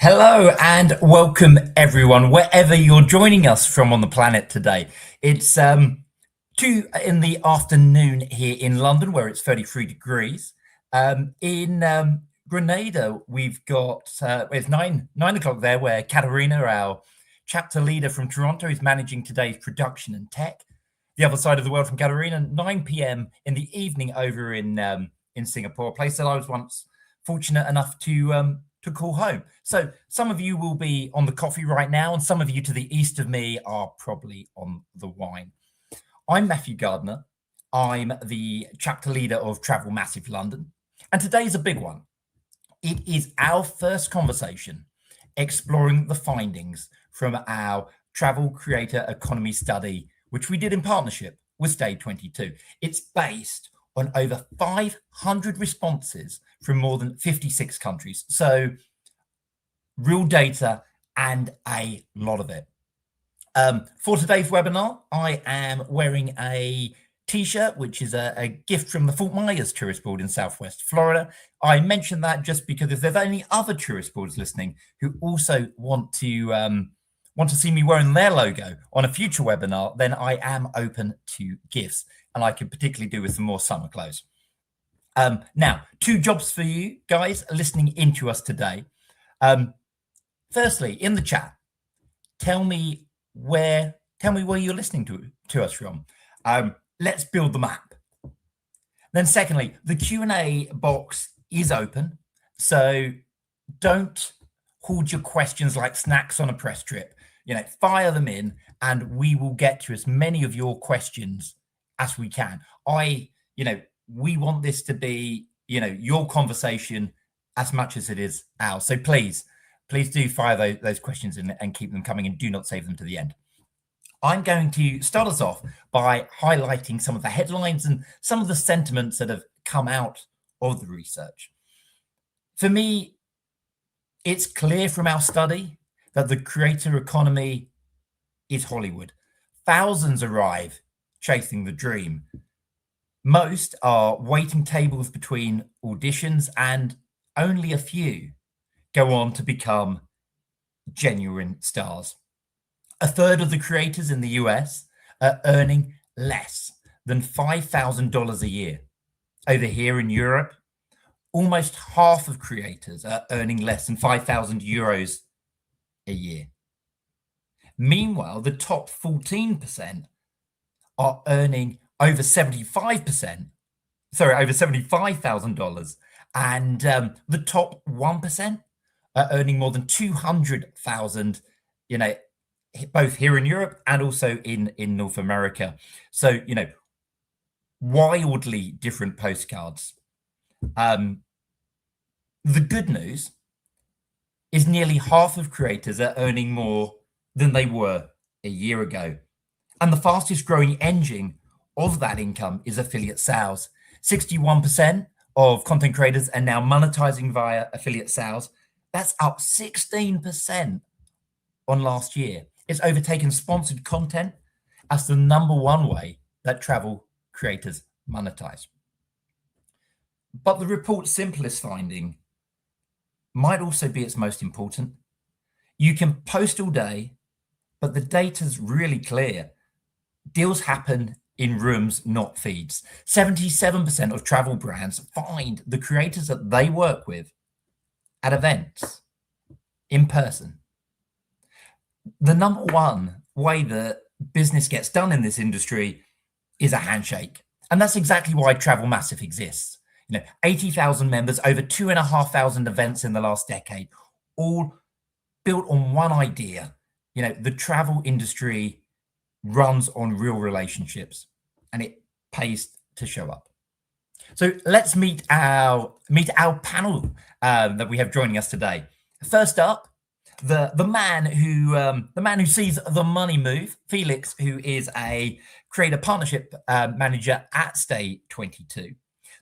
Hello and welcome everyone, wherever you're joining us from on the planet today. It's 2 in the afternoon here in London, where it's 33 degrees. In Grenada, we've got it's nine o'clock there, where Katerina, our chapter leader from Toronto, is managing today's production and tech. The other side of the world from Katerina, 9 p.m. in the evening over in Singapore, a place that I was once fortunate enough to call home. So some of you will be on the coffee right now, and some of you to the east of me are probably on the wine. I'm Matthew Gardner. I'm the chapter leader of Travel Massive London, and today's a big one. It is our first conversation exploring the findings from our travel creator economy study, which we did in partnership with Stay22. It's based on over 500 responses from more than 56 countries. So real data and a lot of it. For today's webinar, I am wearing a t-shirt, which is a gift from the Fort Myers Tourist Board in Southwest Florida. I mention that just because if there's any other tourist boards listening who also want to see me wearing their logo on a future webinar, then I am open to gifts, and I could particularly do with some more summer clothes. Now, 2 jobs for you guys listening into us today. Firstly, in the chat, tell me where you're listening to us from. Let's build the map. Then secondly, the Q&A box is open, so don't hoard your questions like snacks on a press trip. Fire them in, and we will get to as many of your questions as we can. We want this to be, your conversation as much as it is ours. So please do fire those questions in and keep them coming, and do not save them to the end. I'm going to start us off by highlighting some of the headlines and some of the sentiments that have come out of the research. For me, it's clear from our study that the creator economy is Hollywood. Thousands arrive chasing the dream. Most are waiting tables between auditions, and only a few go on to become genuine stars. A third of the creators in the US are earning less than $5,000 a year. Over here in Europe, almost half of creators are earning less than 5,000 euros a year. Meanwhile, the top 14% are earning over $75,000, and the top 1% are earning more than 200,000, both here in Europe and also in North America. So, wildly different postcards. The good news is nearly half of creators are earning more than they were a year ago. And the fastest growing engine of that income is affiliate sales. 61% of content creators are now monetizing via affiliate sales. That's up 16% on last year. It's overtaken sponsored content as the #1 way that travel creators monetize. But the report's simplest finding might also be its most important. You can post all day, but the data's really clear. Deals happen in rooms, not feeds. 77% of travel brands find the creators that they work with at events, in person. The #1 way that business gets done in this industry is a handshake. And that's exactly why Travel Massive exists. 80,000 members, over 2,500 events in the last decade, all built on one idea. The travel industry runs on real relationships, and it pays to show up. So let's meet our panel that we have joining us today. First up, the man who sees the money move, Felix, who is a creator partnership manager at Stay22.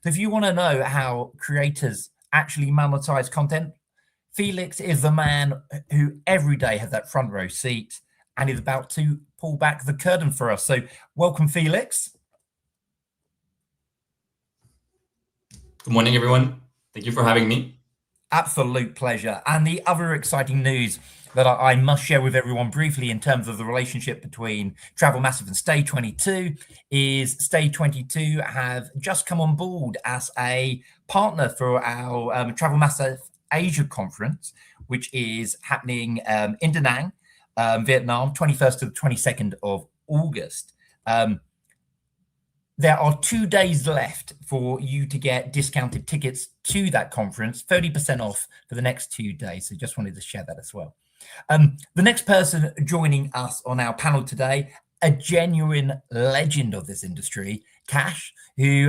So if you want to know how creators actually monetize content, Felix is the man who every day has that front row seat and is about to pull back the curtain for us. So welcome, Felix. Good morning, everyone. Thank you for having me. Absolute pleasure. And the other exciting news that I must share with everyone briefly in terms of the relationship between Travel Massive and Stay22 is Stay22 have just come on board as a partner for our Travel Massive Asia conference, which is happening in Da Nang, Vietnam, 21st to the 22nd of August. There are 2 days left for you to get discounted tickets to that conference, 30% off for the next 2 days. So just wanted to share that as well. The next person joining us on our panel today, a genuine legend of this industry, Cash, who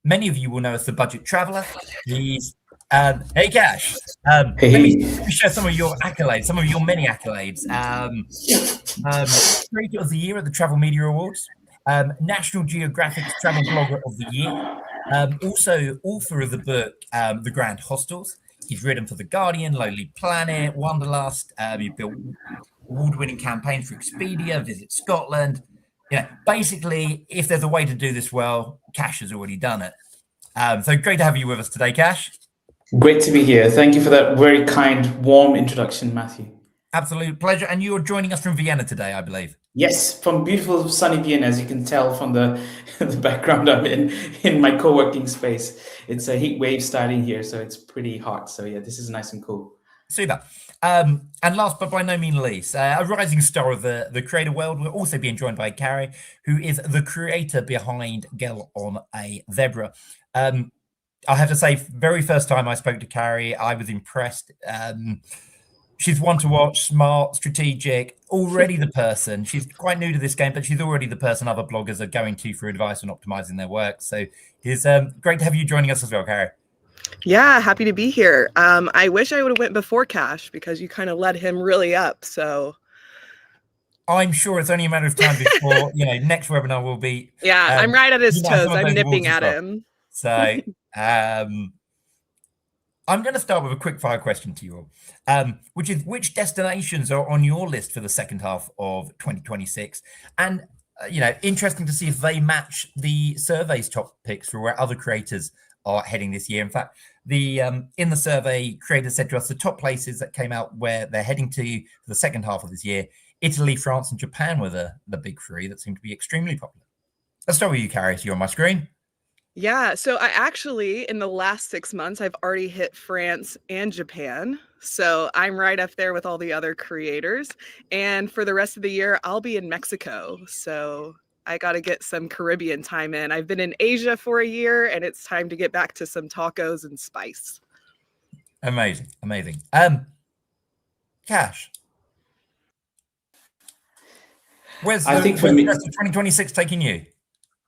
many of you will know as the budget traveler. He's hey Cash. Hey. Let me share some of your accolades, some of your many accolades. Creator of the Year at the Travel Media Awards. National Geographic's Travel Blogger of the Year. Also, author of the book The Grand Hostels. He's written for The Guardian, Lonely Planet, Wanderlust. He built award-winning campaigns for Expedia, Visit Scotland. Basically, if there's a way to do this well, Cash has already done it. So great to have you with us today, Cash. Great to be here. Thank you for that very kind, warm introduction, Matthew. Absolute pleasure. And you're joining us from Vienna today, I believe. Yes, from beautiful sunny Vienna, as you can tell from the background I'm in my co-working space. It's a heat wave starting here, so it's pretty hot. So yeah, this is nice and cool. Super. And last but by no means least, a rising star of the creator world. We're also being joined by Carrie, who is the creator behind Girl on a Zebra. I have to say, very first time I spoke to Carrie, I was impressed. She's one to watch, smart, strategic, already the person. She's quite new to this game, but she's already the person other bloggers are going to for advice on optimizing their work. So it's great to have you joining us as well, Carrie. Yeah, happy to be here. I wish I would have went before Cash because you kind of led him really up. So I'm sure it's only a matter of time before, next webinar will be. Yeah, I'm right at his toes. I'm nipping at him. So I'm going to start with a quick fire question to you all, which is which destinations are on your list for the second half of 2026? And, interesting to see if they match the survey's top picks for where other creators are heading this year. In fact, in the survey, creators said to us the top places that came out where they're heading to for the second half of this year, Italy, France, and Japan were the big three that seem to be extremely popular. Let's start with you, Carrie. You're on my screen. Yeah, so I actually, in the last 6 months, I've already hit France and Japan. So I'm right up there with all the other creators. And for the rest of the year, I'll be in Mexico. So I got to get some Caribbean time in. I've been in Asia for a year, and it's time to get back to some tacos and spice. Amazing, amazing. Cash. Where's the rest of 2026 taking you?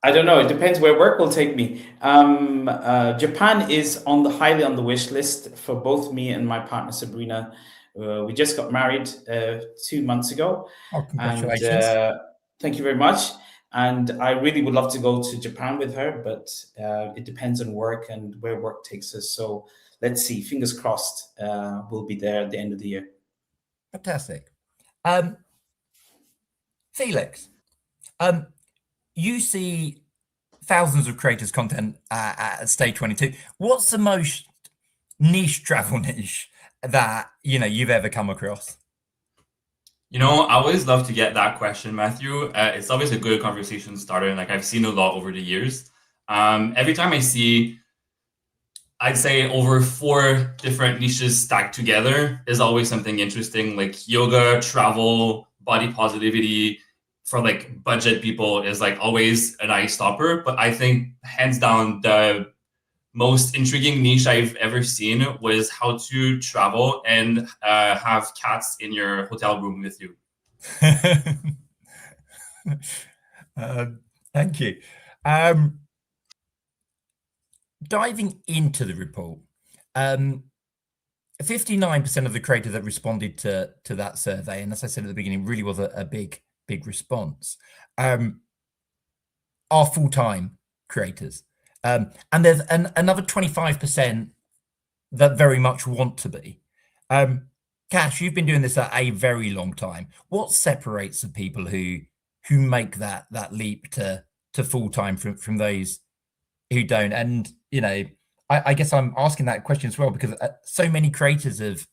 I don't know. It depends where work will take me. Japan is highly on the wish list for both me and my partner Sabrina. We just got married 2 months ago. Oh, congratulations! And, thank you very much. And I really would love to go to Japan with her, but it depends on work and where work takes us. So let's see. Fingers crossed. We'll be there at the end of the year. Fantastic. Felix. You see thousands of creators' content at Stay22. What's the most niche travel niche that you've ever come across? I always love to get that question, Matthew. It's always a good conversation starter, and I've seen a lot over the years. Every time I see, I'd say over 4 different niches stacked together is always something interesting, like yoga, travel, body positivity. For budget people is always an eye stopper, but I think hands down the most intriguing niche I've ever seen was how to travel and have cats in your hotel room with you. Thank you. Diving into the report, 59% of the creators that responded to that survey, and as I said at the beginning, really was a big response, are full-time creators. And there's another 25% that very much want to be. Cash, you've been doing this at a very long time. What separates the people who make that leap to full-time from those who don't? And, I guess I'm asking that question as well because so many creators have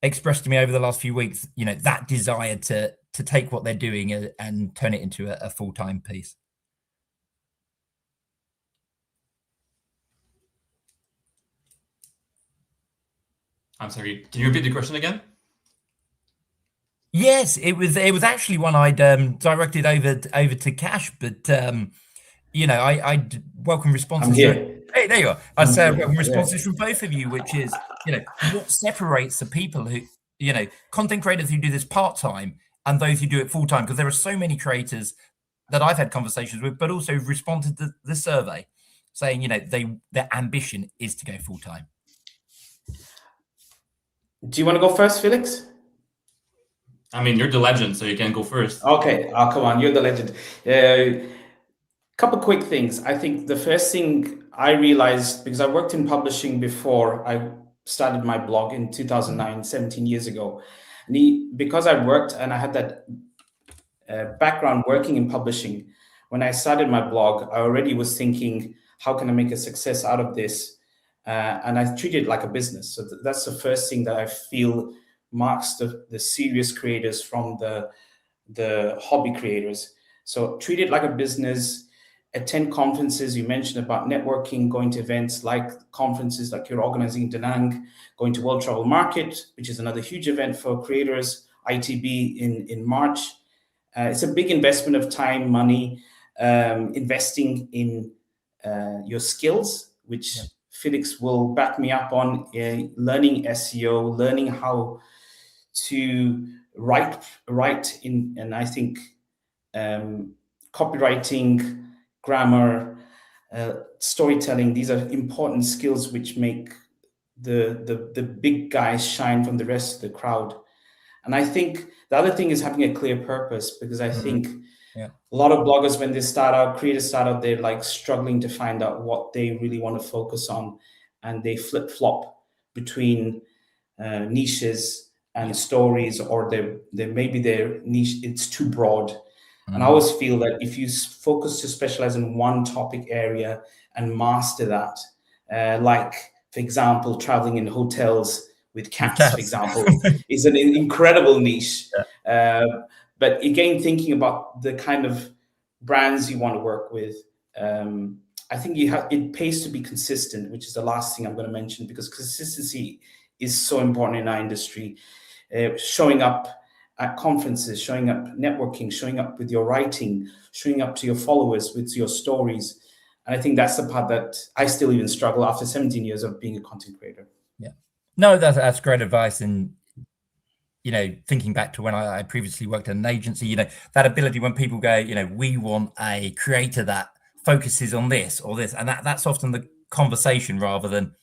expressed to me over the last few weeks, that desire to take what they're doing and turn it into a full-time piece. I'm sorry, can you repeat the question again? Yes, it was actually one I'd directed over to Cash, but I'd welcome responses. I'm here. Hey, there you are. I'd say here. welcome responses from both of you, which is what separates the people who content creators who do this part-time and those who do it full-time, because there are so many creators that I've had conversations with, but also responded to the survey saying their ambition is to go full-time. Do you want to go first, Felix? I mean, you're the legend, so you can go first. Okay, come on, you're the legend. Couple quick things. I think the first thing I realized, because I worked in publishing before I started my blog in 2009, 17 years ago. And because I worked and I had that background working in publishing, when I started my blog, I already was thinking, how can I make a success out of this? And I treated it like a business. So that's the first thing that I feel marks the serious creators from the hobby creators. So treat it like a business. Attend conferences. You mentioned about networking, going to events like conferences like you're organizing in Da Nang, going to World Travel Market, which is another huge event for creators, ITB in March. It's a big investment of time, money, investing in your skills, which Felix will back me up on, learning SEO, learning how to write in, and I think copywriting, grammar, storytelling. These are important skills which make the big guys shine from the rest of the crowd. And I think the other thing is having a clear purpose, because I think a lot of bloggers, when they start out, creators start out, they're like struggling to find out what they really want to focus on, and they flip flop between niches and stories, or they maybe their niche, it's too broad. And I always feel that if you focus to specialize in one topic area and master that, like, for example, traveling in hotels with cats, for example, is an incredible niche. But again, thinking about the kind of brands you want to work with, I think it pays to be consistent, which is the last thing I'm going to mention, because consistency is so important in our industry. Showing up at conferences, showing up networking, showing up with your writing, showing up to your followers with your stories. And I think that's the part that I still even struggle after 17 years of being a content creator. Yeah. No, that's great advice. And, thinking back to when I previously worked at an agency, that ability when people go, we want a creator that focuses on this or this, and that's often the conversation rather than,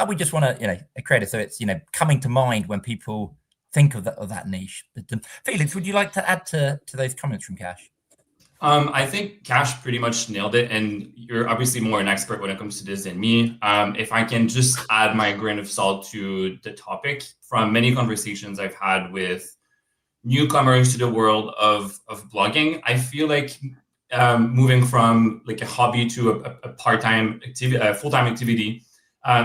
we just want a creator. So it's, coming to mind when people think of that niche. But Felix, would you like to add to those comments from Cash? I think Cash pretty much nailed it, and you're obviously more an expert when it comes to this than me. If I can just add my grain of salt to the topic, from many conversations I've had with newcomers to the world of blogging, I feel like moving from like a hobby to a part-time activity, a full-time activity,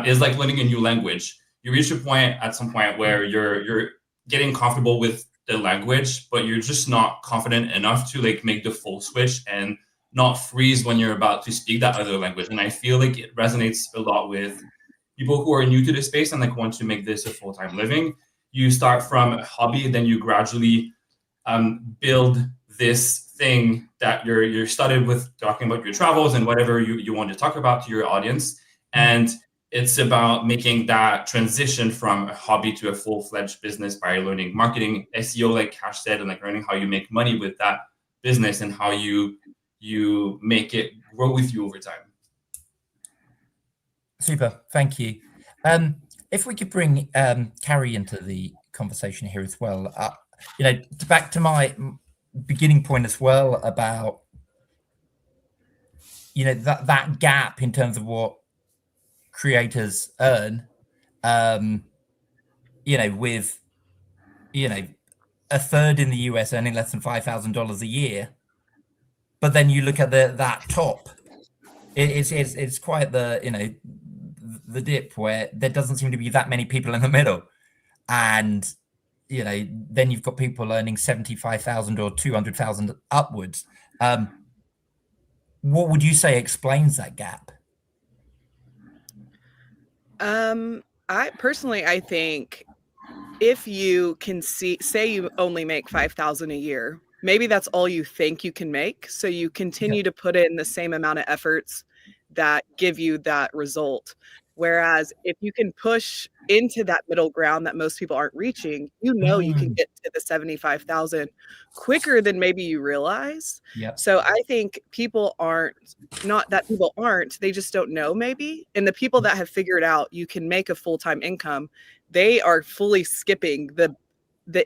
is like learning a new language. You reach a point at some point where you're getting comfortable with the language, but you're just not confident enough to like make the full switch and not freeze when you're about to speak that other language. And I feel like it resonates a lot with people who are new to the space and like want to make this a full-time living. You start from a hobby, then you gradually build this thing that you're started with, talking about your travels and whatever you want to talk about to your audience. And it's about making that transition from a hobby to a full-fledged business by learning marketing, SEO, like Cash said, and like learning how you make money with that business and how you make it grow with you over time. Super, thank you. If we could bring Carrie into the conversation here as well, back to my beginning point as well about that gap in terms of what creators earn, with a third in the US earning less than $5,000 a year, but then you look at that top, it's quite the the dip where there doesn't seem to be that many people in the middle. And, you know, then you've got people earning 75,000 or 200,000 upwards. What would you say explains that gap? I think if you can say you only make 5,000 a year, maybe that's all you think you can make. So you continue to put in the same amount of efforts that give you that result. Whereas if you can push into that middle ground that most people aren't reaching, you can get to the 75,000 quicker than maybe you realize. Yeah. So I think people aren't, they just don't know maybe. And the people that have figured out you can make a full-time income, they are fully skipping the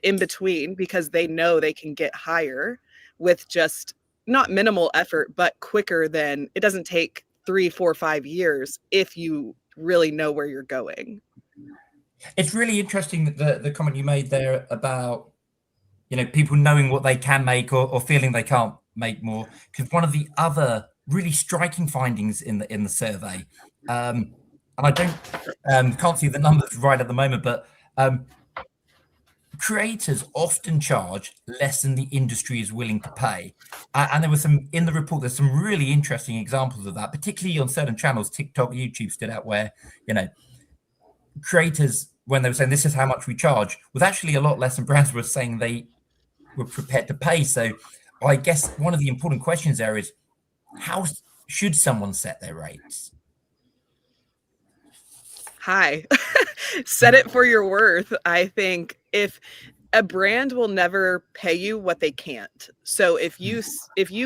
in between because they know they can get higher with just not minimal effort, but quicker than it doesn't take 3, 4, 5 years if you really know where you're going. It's really interesting that the comment you made there about, you know, people knowing what they can make or feeling they can't make more. Because one of the other really striking findings in the survey, and I can't see the numbers right at the moment, but creators often charge less than the industry is willing to pay. And there was some in the report, there's some really interesting examples of that, particularly on certain channels. TikTok, YouTube stood out where, you know, creators, when they were saying this is how much we charge, was actually a lot less than brands were saying they were prepared to pay. So I guess one of the important questions there is, how should someone set their rates? High. Set it for your worth. I think if a brand will never pay you what they can't. So if you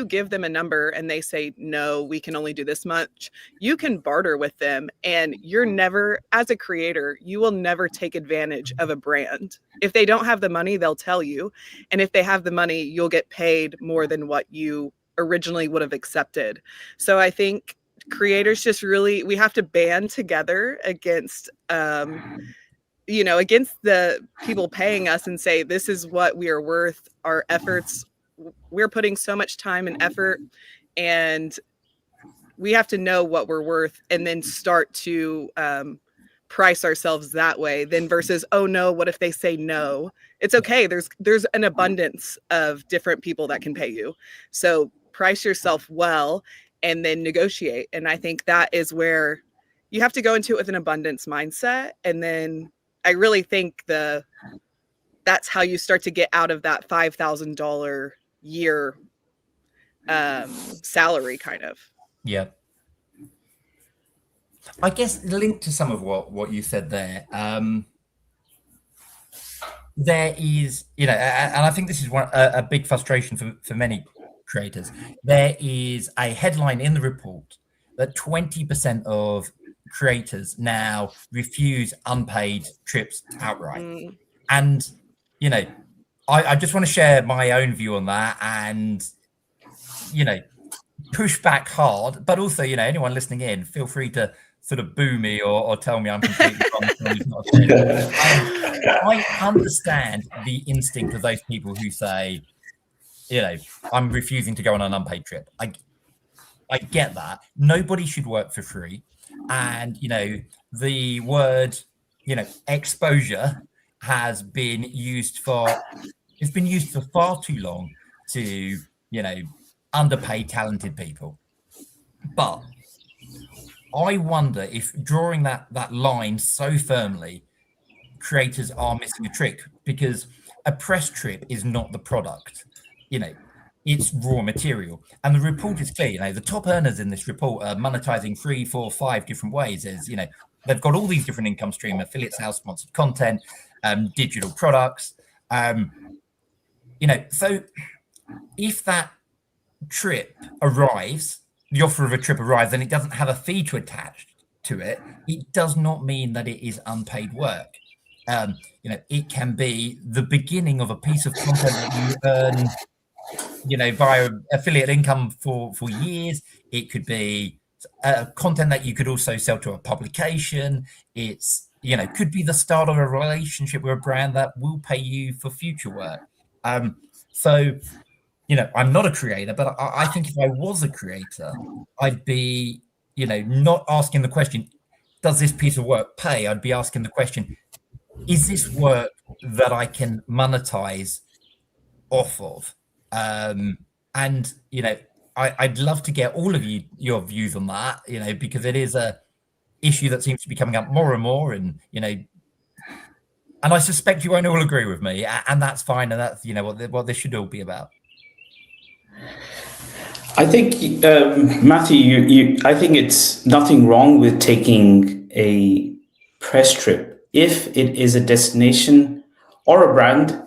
give them a number and they say, no, we can only do this much, you can barter with them. And you're never, as a creator, you will never take advantage of a brand. If they don't have the money, they'll tell you. And if they have the money, you'll get paid more than what you originally would have accepted. So I think creators just really, we have to band together against, against the people paying us and say, this is what we are worth, our efforts. We're putting so much time and effort, and we have to know what we're worth and then start to price ourselves that way then versus, oh no, what if they say no? It's okay. There's an abundance of different people that can pay you. So price yourself well and then negotiate. And I think that is where you have to go into it with an abundance mindset. And then I really think that's how you start to get out of that $5,000 year salary kind of. Yeah. I guess linked to some of what you said there, there is, and I think this is a big frustration for many creators. There is a headline in the report that 20% of creators now refuse unpaid trips outright. And, I just want to share my own view on that and, push back hard, but also, anyone listening in, feel free to sort of boo me or tell me I'm completely wrong. I understand the instinct of those people who say, I'm refusing to go on an unpaid trip. I get that. Nobody should work for free. And, the word, exposure has been used for far too long to, underpay talented people. But I wonder if drawing that line so firmly, creators are missing a trick, because a press trip is not the product. It's raw material. And the report is clear. The top earners in this report are monetizing 3, 4, 5 different ways. There's, they've got all these different income streams: affiliate sales, sponsored content, digital products. So if that trip arrives, the offer of a trip arrives, and it doesn't have a fee to attach to it, it does not mean that it is unpaid work. It can be the beginning of a piece of content that you earn, via affiliate income for years. It could be content that you could also sell to a publication. It's, could be the start of a relationship with a brand that will pay you for future work. So, I'm not a creator, but I think if I was a creator, I'd be, not asking the question, does this piece of work pay? I'd be asking the question, is this work that I can monetize off of? And, you know, I'd love to get all of your views on that, you know, because it is a issue that seems to be coming up more and more. And, you know, and I suspect you won't all agree with me, and that's fine. And that's, you know, what this should all be about. I think, Matthew, I think it's nothing wrong with taking a press trip if it is a destination or a brand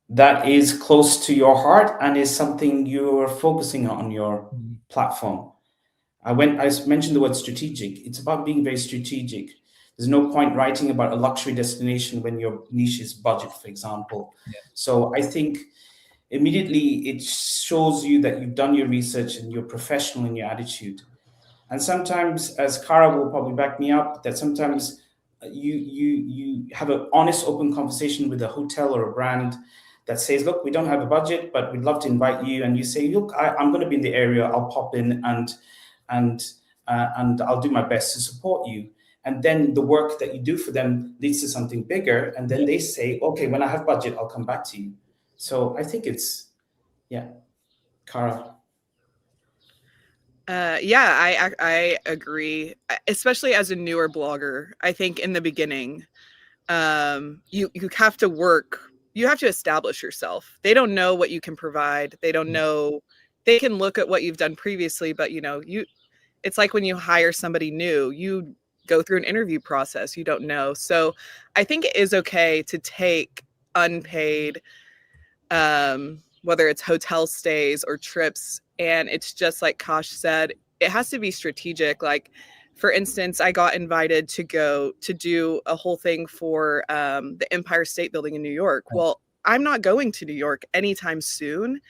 that is close to your heart and is something you're focusing on your platform. I mentioned the word strategic. It's about being very strategic. There's no point writing about a luxury destination when your niche is budget, for example. Yeah. So I think immediately it shows you that you've done your research and you're professional in your attitude. And sometimes, as Kara will probably back me up, that sometimes you have an honest, open conversation with a hotel or a brand that says, look, we don't have a budget, but we'd love to invite you. And you say, look, I'm going to be in the area. I'll pop in and I'll do my best to support you. And then the work that you do for them leads to something bigger. And then they say, okay, when I have budget, I'll come back to you. So I think it's, Kara. I agree, especially as a newer blogger. I think in the beginning, you have to work. You have to establish yourself. They don't know what you can provide. They don't know. They can look at what you've done previously, but it's like when you hire somebody new, you go through an interview process. You don't know. So I think it is okay to take unpaid, whether it's hotel stays or trips. And it's just like Kash said, it has to be strategic. Like, for instance, I got invited to go to do a whole thing for the Empire State Building in New York. Well, I'm not going to New York anytime soon.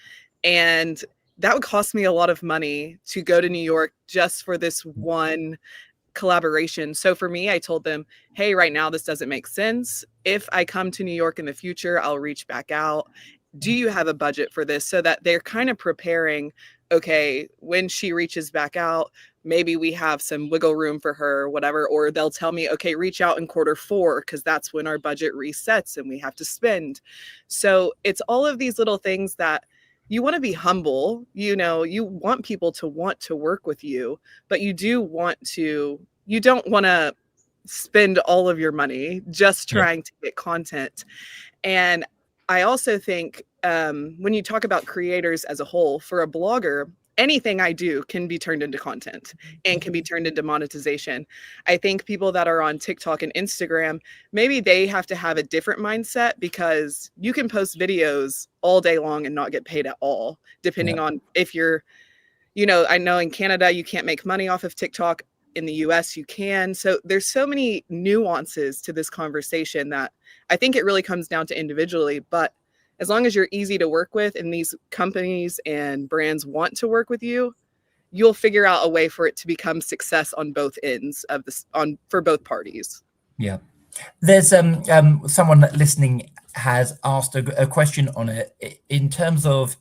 And that would cost me a lot of money to go to New York just for this one collaboration. So for me, I told them, hey, right now, this doesn't make sense. If I come to New York in the future, I'll reach back out. Do you have a budget for this? So that they're kind of preparing, okay, when she reaches back out, maybe we have some wiggle room for her, whatever, or they'll tell me, okay, reach out in Q4, because that's when our budget resets and we have to spend. So it's all of these little things that you want to be humble. You want people to want to work with you, but you don't want to spend all of your money just trying to get content. And I also think when you talk about creators as a whole, for a blogger, anything I do can be turned into content and can be turned into monetization. I think people that are on TikTok and Instagram, maybe they have to have a different mindset, because you can post videos all day long and not get paid at all, depending on if you're, I know in Canada, you can't make money off of TikTok. In the US, you can. So there's so many nuances to this conversation that I think it really comes down to individually. But as long as you're easy to work with and these companies and brands want to work with you, you'll figure out a way for it to become success on both ends of this, for both parties. Yeah. There's someone listening has asked a question on it in terms of,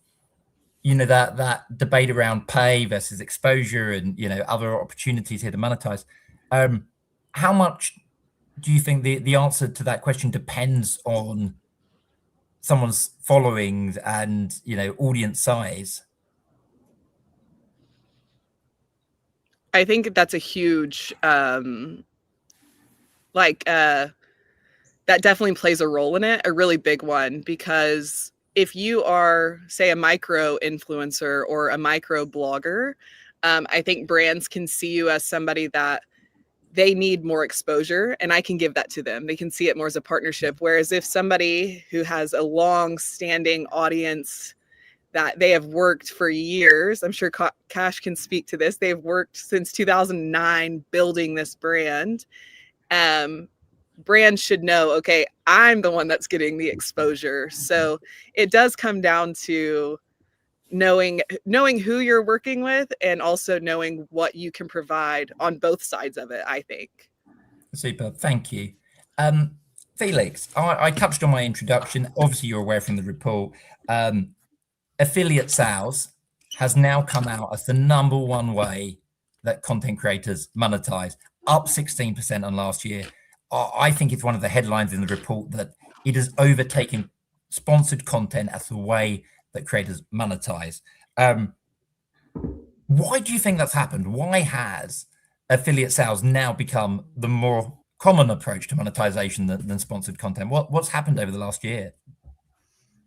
that debate around pay versus exposure and, other opportunities here to monetize. How much do you think the answer to that question depends on someone's followings and, audience size? I think that's a huge, that definitely plays a role in it, a really big one, because if you are, say, a micro influencer or a micro blogger, I think brands can see you as somebody that they need more exposure, and I can give that to them. They can see it more as a partnership. Whereas if somebody who has a long-standing audience that they have worked for years, I'm sure Kash can speak to this, they've worked since 2009 building this brand. Brands should know, okay, I'm the one that's getting the exposure. So it does come down to knowing who you're working with and also knowing what you can provide on both sides of it, I think. Super, thank you. Felix, I touched on my introduction. Obviously, you're aware from the report. Affiliate sales has now come out as the #1 way that content creators monetize. up 16% on last year. I think it's one of the headlines in the report that it has overtaken sponsored content as the way that creators monetize. Why do you think that's happened? Why has affiliate sales now become the more common approach to monetization than sponsored content? What's happened over the last year?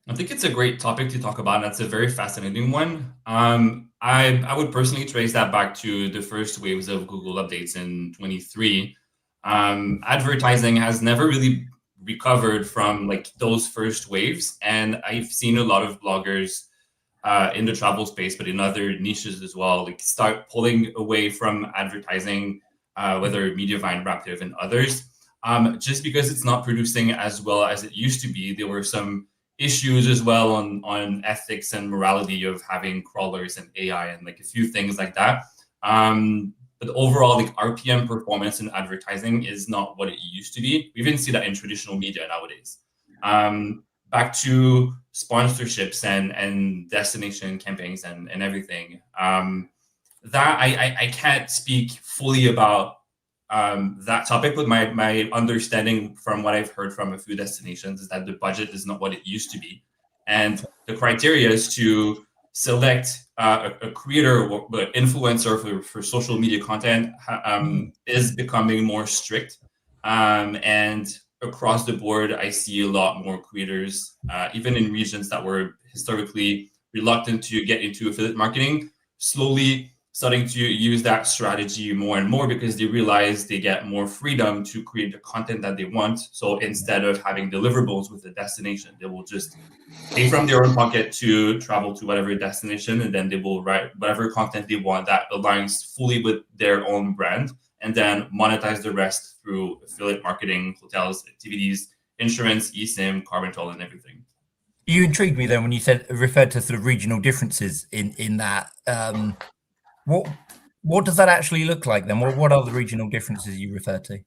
I think it's a great topic to talk about, and that's a very fascinating one. I would personally trace that back to the first waves of Google updates in 23. Advertising has never really recovered from like those first waves, and I've seen a lot of bloggers in the travel space, but in other niches as well, like start pulling away from advertising, whether Mediavine, Raptive, and others, just because it's not producing as well as it used to be. There were some issues as well on ethics and morality of having crawlers and AI and like a few things like that. But overall, like RPM performance in advertising is not what it used to be. We even see that in traditional media nowadays. Back to sponsorships and destination campaigns and everything. That I can't speak fully about that topic, but my understanding from what I've heard from a few destinations is that the budget is not what it used to be, and the criteria is to select a creator or influencer for social media content is becoming more strict, and across the board, I see a lot more creators, even in regions that were historically reluctant to get into affiliate marketing, slowly starting to use that strategy more and more because they realize they get more freedom to create the content that they want. So instead of having deliverables with the destination, they will just pay from their own pocket to travel to whatever destination, and then they will write whatever content they want that aligns fully with their own brand, and then monetize the rest through affiliate marketing, hotels, activities, insurance, eSIM, car rental, and everything. You intrigued me then when you referred to sort of regional differences in that. What does that actually look like then? What are the regional differences you refer to?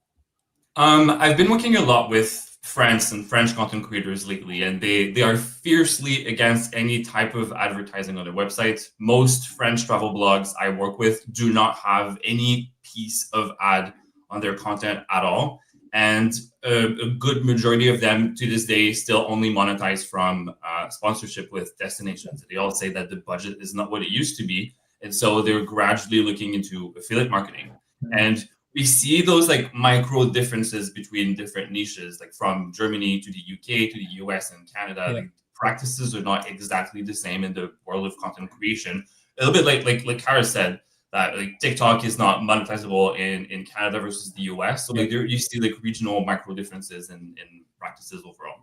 I've been working a lot with France and French content creators lately, and they are fiercely against any type of advertising on their website. Most French travel blogs I work with do not have any piece of ad on their content at all. And a good majority of them to this day still only monetize from sponsorship with destinations. They all say that the budget is not what it used to be. And so they're gradually looking into affiliate marketing. And we see those like micro differences between different niches, like from Germany to the UK to the US and Canada. Yeah. Like, practices are not exactly the same in the world of content creation. A little bit like Kara said, that like TikTok is not monetizable in Canada versus the US. So like there you see like regional micro differences in practices overall.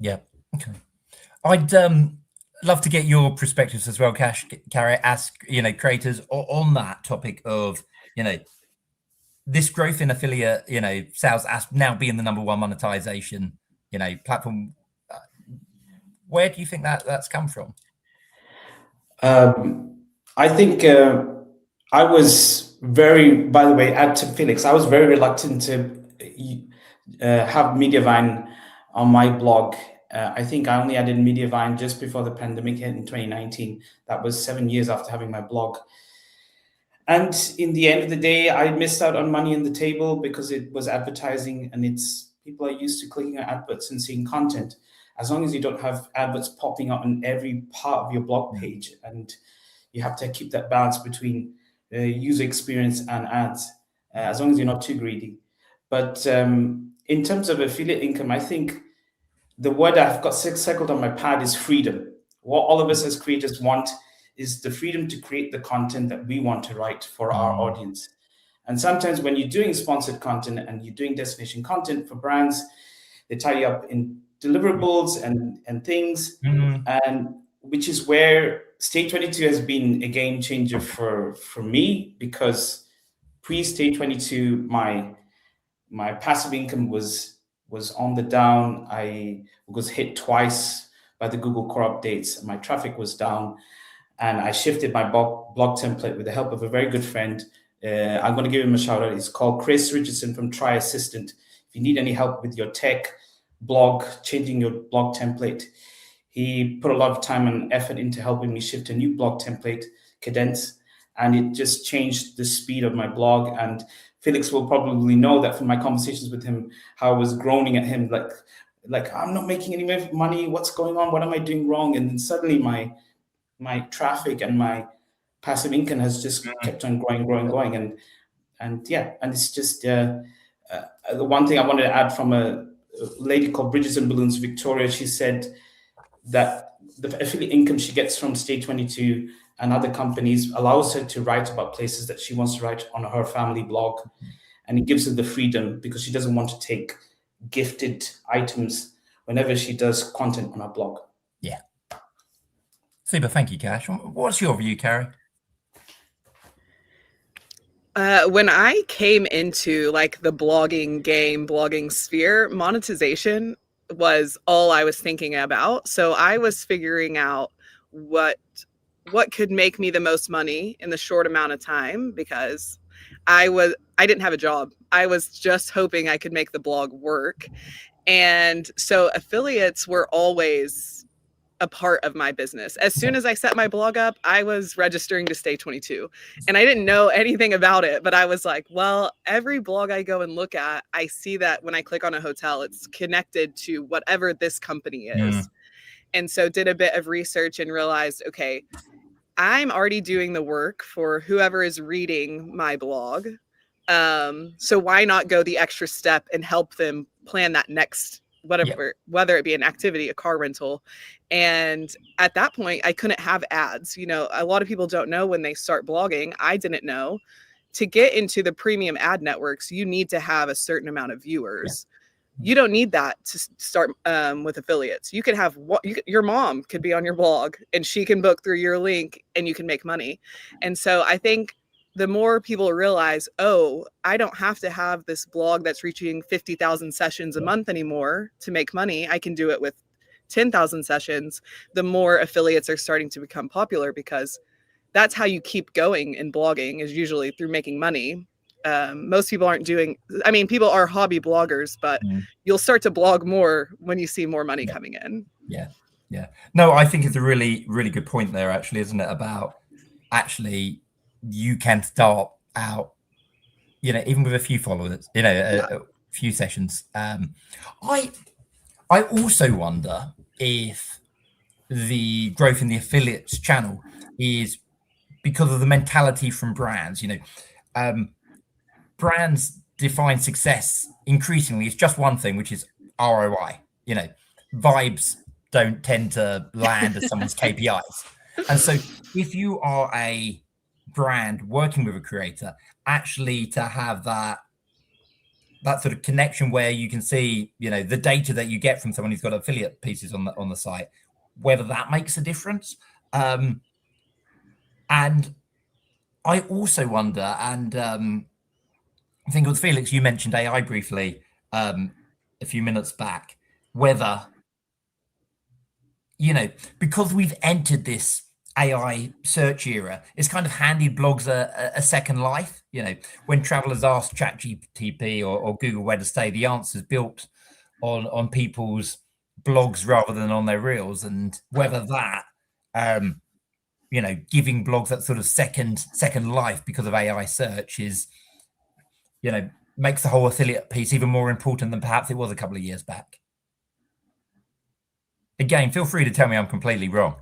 Yeah. Okay. I'd love to get your perspectives as well, Kara, ask creators on that topic of this growth in affiliate sales as now being the number one monetization platform. Where do you think that's come from? I think I was by the way, add to Felix, I was very reluctant to have Mediavine on my blog. I think I only added Mediavine just before the pandemic hit in 2019. That was 7 years after having my blog. And in the end of the day, I missed out on money on the table because it was advertising, and people are used to clicking on adverts and seeing content. As long as you don't have adverts popping up on every part of your blog page, and you have to keep that balance between user experience and ads, as long as you're not too greedy. But in terms of affiliate income, I think the word I've got circled on my pad is freedom. What all of us as creators want is the freedom to create the content that we want to write for our audience. And sometimes when you're doing sponsored content and you're doing destination content for brands, they tie you up in deliverables and things, and which is where Stay22 has been a game changer for me, because pre-Stay22, my passive income was on the down. I was hit twice by the Google core updates. My traffic was down, and I shifted my blog template with the help of a very good friend. I'm going to give him a shout out. He's called Chris Richardson from Try Assistant. If you need any help with your tech blog, changing your blog template, he put a lot of time and effort into helping me shift a new blog template, Cadence, and it just changed the speed of my blog. And Felix will probably know that from my conversations with him, how I was groaning at him, like I'm not making any money. What's going on? What am I doing wrong? And then suddenly my traffic and my passive income has just kept on growing. And it's just the one thing I wanted to add from a lady called Bridges and Balloons, Victoria. She said that the affiliate income she gets from Stay22 and other companies allows her to write about places that she wants to write on her family blog. And it gives her the freedom because she doesn't want to take gifted items whenever she does content on her blog. Yeah. Super. Thank you, Cash. What's your view, Carrie? When I came into like the blogging sphere, monetization was all I was thinking about. So I was figuring out what could make me the most money in the short amount of time, because I didn't have a job. I was just hoping I could make the blog work. And so affiliates were always a part of my business. As soon as I set my blog up, I was registering to Stay22, and I didn't know anything about it, but I was like, well, every blog I go and look at, I see that when I click on a hotel, it's connected to whatever this company is. And so did a bit of research and realized, okay, I'm already doing the work for whoever is reading my blog. So why not go the extra step and help them plan that next whatever, whether it be an activity, a car rental. And at that point, I couldn't have ads. You know, a lot of people don't know when they start blogging. I didn't know. To get into the premium ad networks, you need to have a certain amount of viewers. You don't need that to start with affiliates. You can have your mom could be on your blog and she can book through your link and you can make money. And so I think the more people realize, oh, I don't have to have this blog that's reaching 50,000 sessions a month anymore to make money. I can do it with 10,000 sessions. The more affiliates are starting to become popular, because that's how you keep going in blogging, is usually through making money. Most people aren't doing, I mean, people are hobby bloggers, but you'll start to blog more when you see more money coming in. Yeah. No, I think it's a really, really good point there, actually, isn't it? About actually, you can start out, you know, even with a few followers, you know, a few sessions. I also wonder if the growth in the affiliates channel is because of the mentality from brands. You know, brands define success increasingly as just one thing, which is ROI. You know, vibes don't tend to land as someone's KPIs. And so if you are a brand working with a creator, actually to have that sort of connection where you can see, you know, the data that you get from someone who's got affiliate pieces on the site, whether that makes a difference. And I also wonder, and I think with Felix, you mentioned AI briefly a few minutes back, whether, you know, because we've entered this AI search era, it's kind of handed blogs a second life. You know, when travelers ask ChatGPT or Google where to stay, the answer's built on people's blogs rather than on their reels, and whether that, you know, giving blogs that sort of second life because of AI search is, you know, makes the whole affiliate piece even more important than perhaps it was a couple of years back. Again, feel free to tell me I'm completely wrong.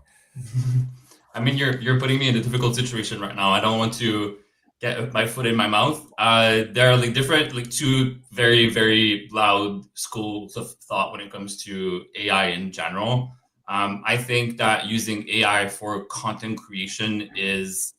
I mean, you're putting me in a difficult situation right now. I don't want to get my foot in my mouth. There are like different, like two very, very loud schools of thought when it comes to AI in general. I think that using AI for content creation is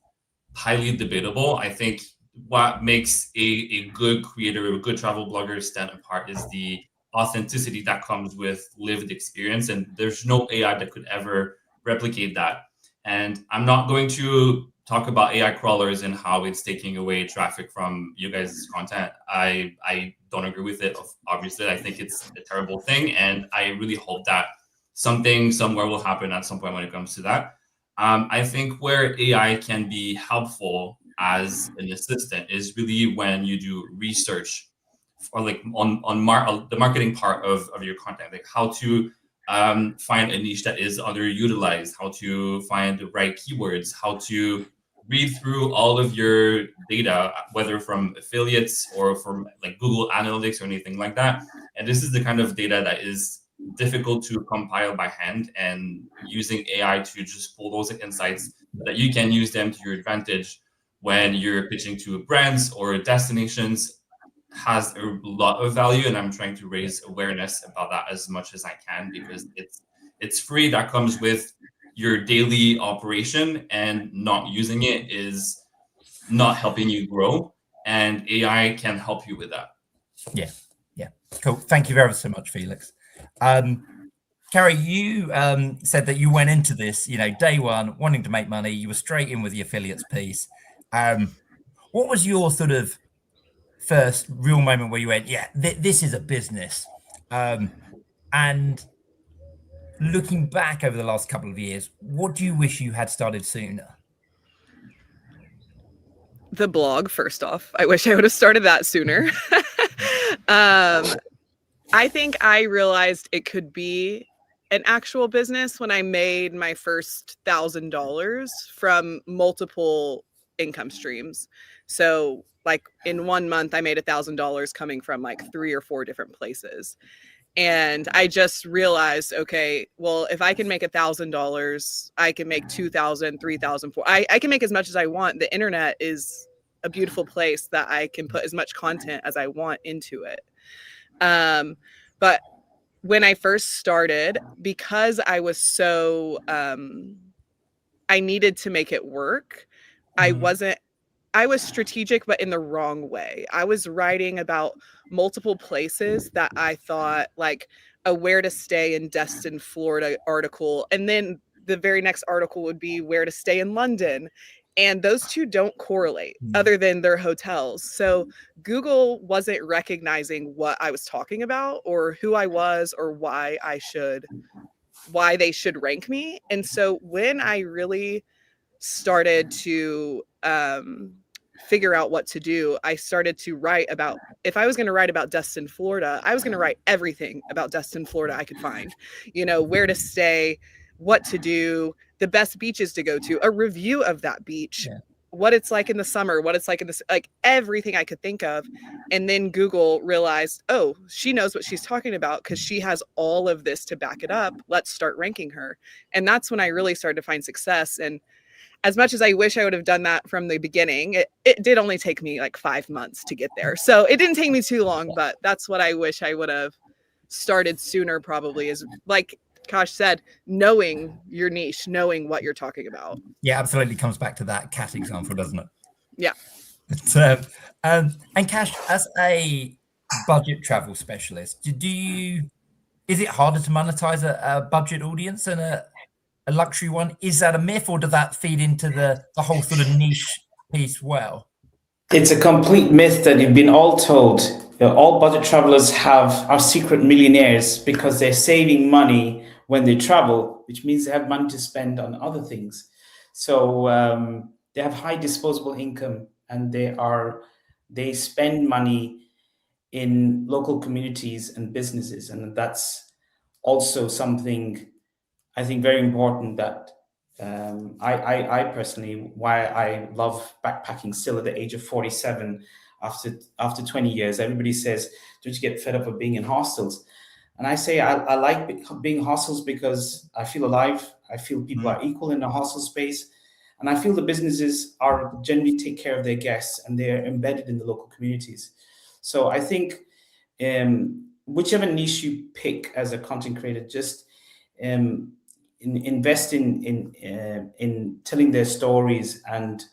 highly debatable. I think what makes a good creator, a good travel blogger stand apart is the authenticity that comes with lived experience. And there's no AI that could ever replicate that. And I'm not going to talk about AI crawlers and how it's taking away traffic from you guys' content. I don't agree with it. Obviously, I think it's a terrible thing. And I really hope that something somewhere will happen at some point when it comes to that. I think where AI can be helpful as an assistant is really when you do research, or like on the marketing part of your content, like how to find a niche that is underutilized, how to find the right keywords, how to read through all of your data, whether from affiliates or from like Google Analytics or anything like that. And this is the kind of data that is difficult to compile by hand, and using AI to just pull those insights so that you can use them to your advantage when you're pitching to brands or destinations has a lot of value. And I'm trying to raise awareness about that as much as I can, because it's free. That comes with your daily operation, and not using it is not helping you grow, and AI can help you with that. Yeah, cool. Thank you very so much, Felix. Carrie, you said that you went into this, day one, wanting to make money. You were straight in with the affiliates piece. What was your sort of first real moment where you went, yeah, this is a business? And looking back over the last couple of years, what do you wish you had started sooner? The blog, first off. I wish I would have started that sooner. I think I realized it could be an actual business when I made my first $1,000 from multiple income streams. So like in 1 month, I made $1,000 coming from like 3 or 4 different places. And I just realized, okay, well, if I can make $1,000, I can make 2,000, 3,000, 4,000. I can make as much as I want. The internet is a beautiful place that I can put as much content as I want into it. But when I first started, because I was so, I needed to make it work. I was strategic, but in the wrong way. I was writing about multiple places that I thought, like a where to stay in Destin, Florida article. And then the very next article would be where to stay in London. And those two don't correlate other than their hotels. So Google wasn't recognizing what I was talking about or who I was or why they should rank me. And so when I really started to figure out what to do, I started to write about, if I was going to write about Destin, Florida, I was going to write everything about Destin, Florida I could find, where to stay, what to do, the best beaches to go to, a review of that beach, what it's like in the summer, what it's like in this, like everything I could think of. And then Google realized, oh, she knows what she's talking about because she has all of this to back it up. Let's start ranking her. And that's when I really started to find success. And as much as I wish I would have done that from the beginning, it did only take me like 5 months to get there. So it didn't take me too long, but that's what I wish I would have started sooner, probably, is like Kosh said, knowing your niche, knowing what you're talking about. Yeah, absolutely. Comes back to that cat example, doesn't it? Yeah. And Kash, as a budget travel specialist, is it harder to monetize a budget audience than a luxury one? Is that a myth, or does that feed into the whole sort of niche piece well? It's a complete myth that you've been all told. All budget travelers are secret millionaires because they're saving money when they travel, which means they have money to spend on other things. So they have high disposable income, and they spend money in local communities and businesses. And that's also something I think very important that I personally, why I love backpacking still at the age of 47, after 20 years. Everybody says, don't you get fed up of being in hostels? And I say, I like being in hostels because I feel alive. I feel people are equal in the hostel space. And I feel the businesses are generally take care of their guests, and they're embedded in the local communities. So I think whichever niche you pick as a content creator, just invest in telling their stories and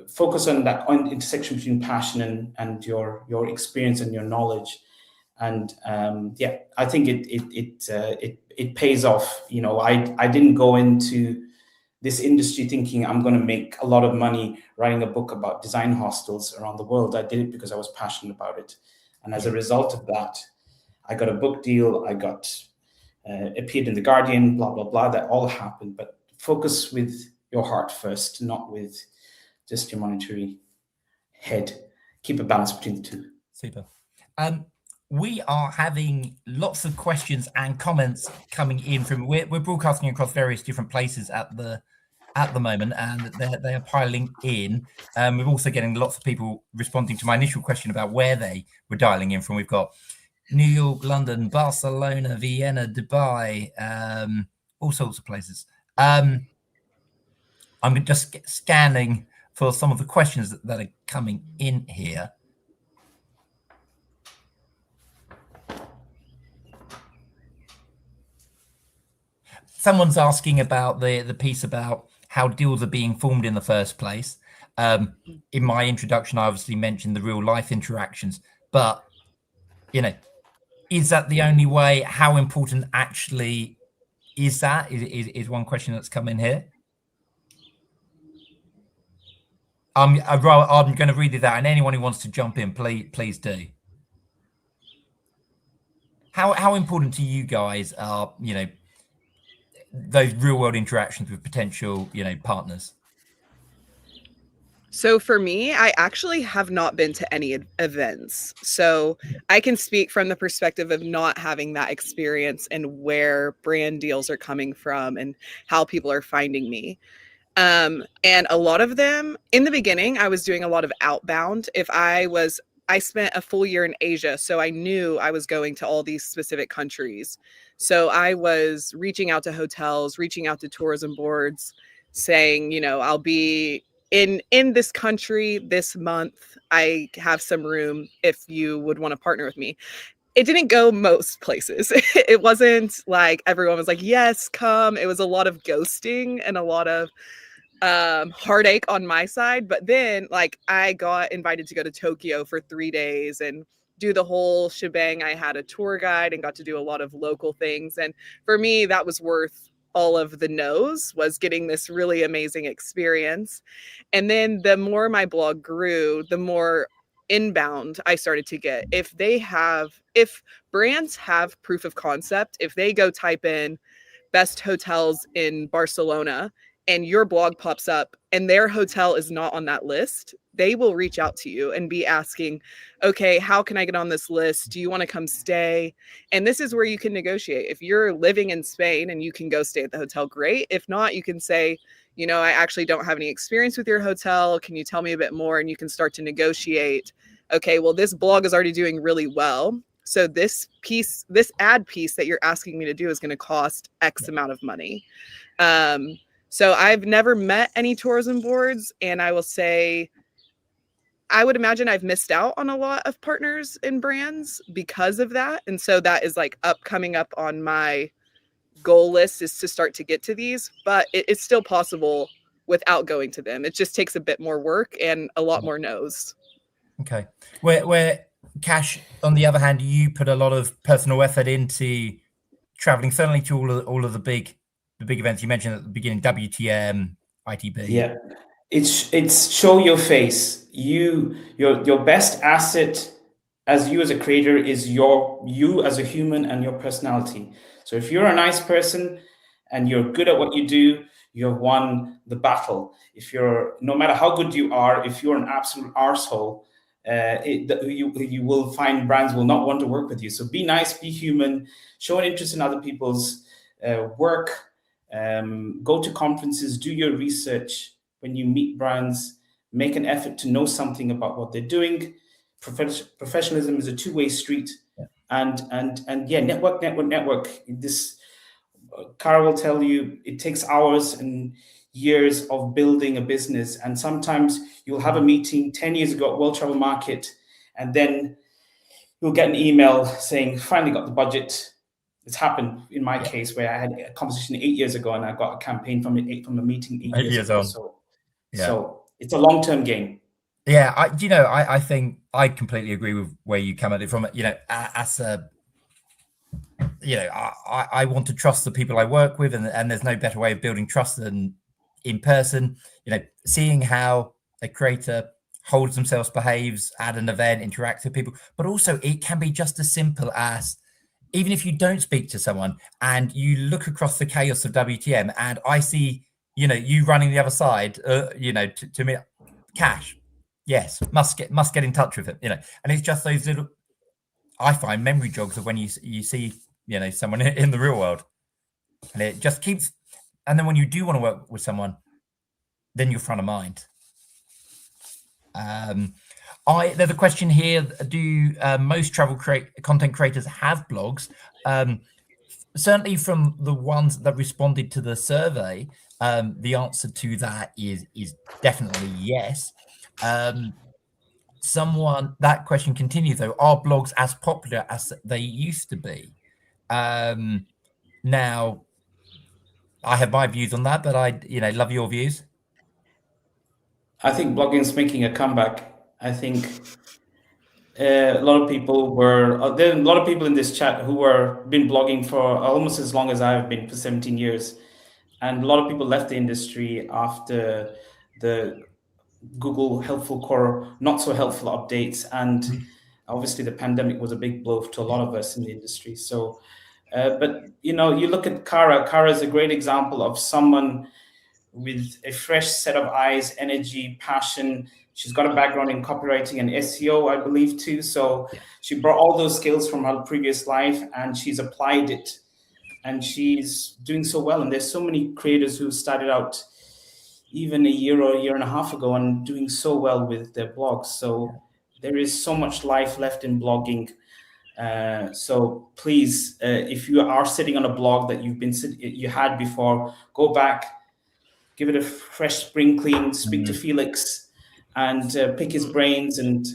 focus on that intersection between passion and your experience and your knowledge. And I think it pays off. I didn't go into this industry thinking I'm going to make a lot of money writing a book about design hostels around the world. I did it because I was passionate about it, and as a result of that, I got a book deal. I got appeared in the Guardian. Blah blah blah. That all happened. But focus with your heart first, not with just your monetary head. Keep a balance between the two. Super. We are having lots of questions and comments coming in from. We're broadcasting across various different places at the at the moment, and they are piling in. We're also getting lots of people responding to my initial question about where they were dialing in from. We've got New York, London, Barcelona, Vienna, Dubai, all sorts of places. I'm just scanning for some of the questions that are coming in here. Someone's asking about the piece about how deals are being formed in the first place. In my introduction, I obviously mentioned the real life interactions, but is that the only way? How important actually is that? Is one question that's come in here. I'm going to read it out, and anyone who wants to jump in, please do. How important to you guys are, those real world interactions with potential, partners? So for me, I actually have not been to any events. So I can speak from the perspective of not having that experience and where brand deals are coming from and how people are finding me. And a lot of them in the beginning, I was doing a lot of outbound. I spent a full year in Asia, so I knew I was going to all these specific countries. So I was reaching out to hotels, reaching out to tourism boards, saying, I'll be in this country this month. I have some room if you would want to partner with me. It didn't go most places. It wasn't like everyone was like, yes, come. It was a lot of ghosting and a lot of heartache on my side. But then I got invited to go to Tokyo for 3 days and do the whole shebang. I had a tour guide and got to do a lot of local things. And for me, that was worth all of the no's, was getting this really amazing experience. And then the more my blog grew, the more inbound I started to get. If brands have proof of concept, if they go type in best hotels in Barcelona and your blog pops up and their hotel is not on that list, they will reach out to you and be asking, okay, how can I get on this list? Do you want to come stay? And this is where you can negotiate. If you're living in Spain and you can go stay at the hotel, great. If not, you can say, I actually don't have any experience with your hotel. Can you tell me a bit more? And you can start to negotiate. Okay, well, this blog is already doing really well. So this ad piece that you're asking me to do is going to cost X amount of money. So I've never met any tourism boards, and I will say, I would imagine I've missed out on a lot of partners and brands because of that. And so that is coming up on my goal list, is to start to get to these, but it's still possible without going to them. It just takes a bit more work and a lot more no's. Okay. Where Cash, on the other hand, you put a lot of personal effort into traveling, certainly to all of the big events you mentioned at the beginning, WTM, ITB. Yeah, it's show your face. Your best asset as a creator is you as a human and your personality. So if you're a nice person and you're good at what you do, you've won the battle. No matter how good you are, if you're an absolute arsehole, you will find brands will not want to work with you. So be nice, be human, show an interest in other people's work, go to conferences, do your research. When you meet brands, make an effort to know something about what they're doing. Professionalism is a two-way street. Yeah. And yeah, network. This Cara will tell you it takes hours and years of building a business, and sometimes you'll have a meeting 10 years ago at World Travel Market, and then you'll get an email saying finally got the budget. It's happened in my case where I had a conversation 8 years ago and I got a campaign from a meeting 8 years ago. So it's a long-term game. Yeah, I think I completely agree with where you come at it from. As a I want to trust the people I work with, and there's no better way of building trust than in person. Seeing how a creator holds themselves, behaves at an event, interacts with people, but also it can be just as simple as, even if you don't speak to someone and you look across the chaos of WTM and I see, you running the other side, to me, Cash, yes, must get in touch with him, and it's just those little, I find, memory jogs of when you see, someone in the real world, and it just keeps. And then when you do want to work with someone, then you're front of mind. There's a question here. Do most travel content creators have blogs? Certainly from the ones that responded to the survey, the answer to that is definitely yes. That question continues though, are blogs as popular as they used to be? Now, I have my views on that, but I love your views. I think blogging's making a comeback. I think a lot of people there are a lot of people in this chat who were been blogging for almost as long as I've been, for 17 years. And a lot of people left the industry after the Google helpful core, not so helpful updates. And obviously the pandemic was a big blow to a lot of us in the industry. So, but you look at Kara. Kara is a great example of someone with a fresh set of eyes, energy, passion. She's got a background in copywriting and SEO, I believe, too. So she brought all those skills from her previous life and she's applied it. And she's doing so well. And there's so many creators who started out even a year or a year and a half ago and doing so well with their blogs. So there is so much life left in blogging. So please, if you are sitting on a blog that you had before, go back, give it a fresh spring clean, speak to Felix and pick his brains and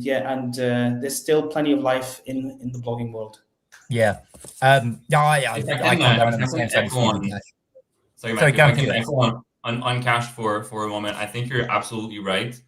there's still plenty of life in the blogging world. Yeah. I can echo on. Sorry, Matthew, if I can echo on Cash for a moment. I think you're absolutely right.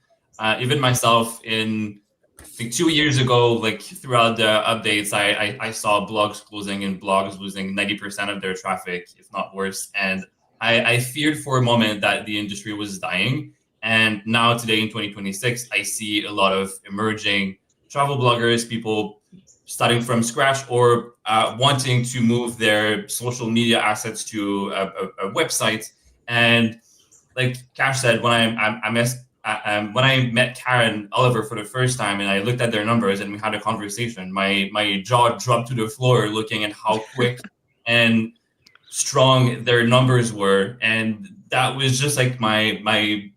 Even myself, I think 2 years ago, like throughout the updates, I saw blogs closing and blogs losing 90% of their traffic, if not worse. And I feared for a moment that the industry was dying. And now today in 2026, I see a lot of emerging travel bloggers, people starting from scratch or wanting to move their social media assets to a website. And like Cash said, when I met Karen Oliver for the first time and I looked at their numbers and we had a conversation, my jaw dropped to the floor looking at how quick and strong their numbers were. And that was just like my